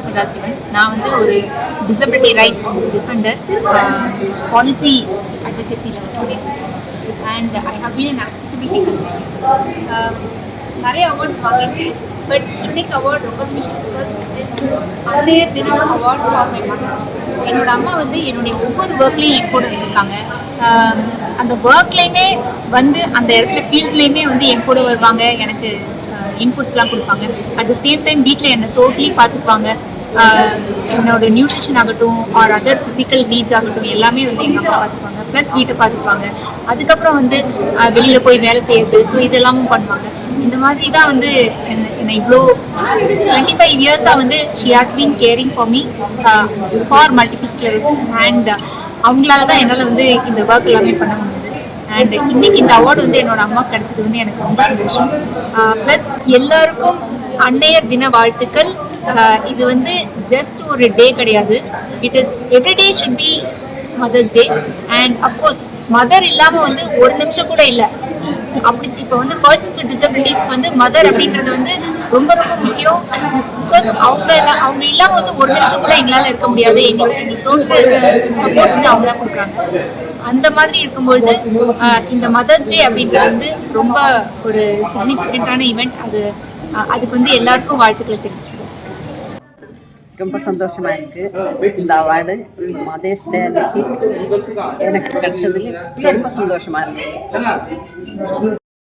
சதாசிவன். நான் வந்து ஒரு டிசபிலிட்டி ரைட்ஸ் டிஃபெண்டர், பாலிசி அட்வொகேசியில் ஒர்க் பண்ணியிருக்கேன். And I have been an accessibility consultant. நிறைய அவார்ட்ஸ் வாங்கியிருக்கேன். பட் இன்னைக்கு அவார்ட் ரொம்ப ஸ்பெஷல் பிகாஸ் இஸ் அன்னையர் தினம் அவார்ட் ஃபார் மை மதர். என்னோட அம்மா வந்து என்னுடைய ஒவ்வொரு ஒர்க்லேயும் என் கூட இருந்திருக்காங்க. அந்த ஒர்க்லேயுமே வந்து அந்த இடத்துல ஃபீல்ட்லேயுமே வந்து என் கூட வருவாங்க, எனக்கு இன்புட்ஸ்லாம் கொடுப்பாங்க. அட் த சேம் டைம் வீட்டில் என்னை டோட்டலி பார்த்துக்குவாங்க. என்னோட நியூட்ரிஷன் ஆகட்டும் ஆர் அதர் ஃபிசிக்கல் நீட்ஸ் ஆகட்டும் எல்லாமே வந்து எங்கள் அம்மா பார்த்துப்பாங்க. ப்ளஸ் வீட்டை பார்த்துப்பாங்க. அதுக்கப்புறம் வந்து வெளியில் போய் வேலை செய்யறது, ஸோ இதெல்லாமும் பண்ணுவாங்க. இந்த மாதிரி தான் வந்து என்னை இவ்வளோ 25 இயர்ஸாக வந்து she has been carrying for me for multiple sclerosis. And அவங்களால தான் என்னால் வந்து இந்த ஒர்க் எல்லாமே பண்ண முடியுது. அண்ட் இன்னைக்கு இந்த அவார்டு வந்து என்னோட அம்மா கிடைச்சது வந்து எனக்கு ரொம்ப சந்தோஷம். ப்ளஸ் எல்லாருக்கும் அன்னையர் தின வாழ்த்துக்கள். இது வந்து ஜஸ்ட் ஒரு டே கிடையாது. It is everyday should be mother's day. And of course mother இல்லாமல் வந்து ஒரு நிமிஷம் கூட இல்லை. அப்படி இப்போ வந்து பர்சன்ஸ் வித் டிசபிலிட்டிஸ்க்கு வந்து மதர் அப்படின்றது வந்து ரொம்ப ரொம்ப முக்கியம். பிகாஸ் அவங்க இல்லாமல் வந்து ஒரு நிமிஷம் கூட எங்களால் இருக்க முடியாது. எங்களுக்கு சப்போர்ட் வந்து அவங்க தான் கொடுக்குறாங்க. அந்த மாதிரி இருக்கும்பொழுது இந்த மதர்ஸ் டே அப்படின்றது வந்து ரொம்ப ஒரு சிக்னிஃபிகண்டான ஈவெண்ட். அதுக்கு வந்து எல்லாருக்கும் வாழ்த்துக்களை தெரிவிச்சுக்கிறோம். ரொம்ப சந்தோஷமா இருக்கு. இந்த அவார்டு மதர்ஸ் டே அன்னைக்கு எனக்கு கிடைச்சதுல ரொம்ப சந்தோஷமா இருக்கு.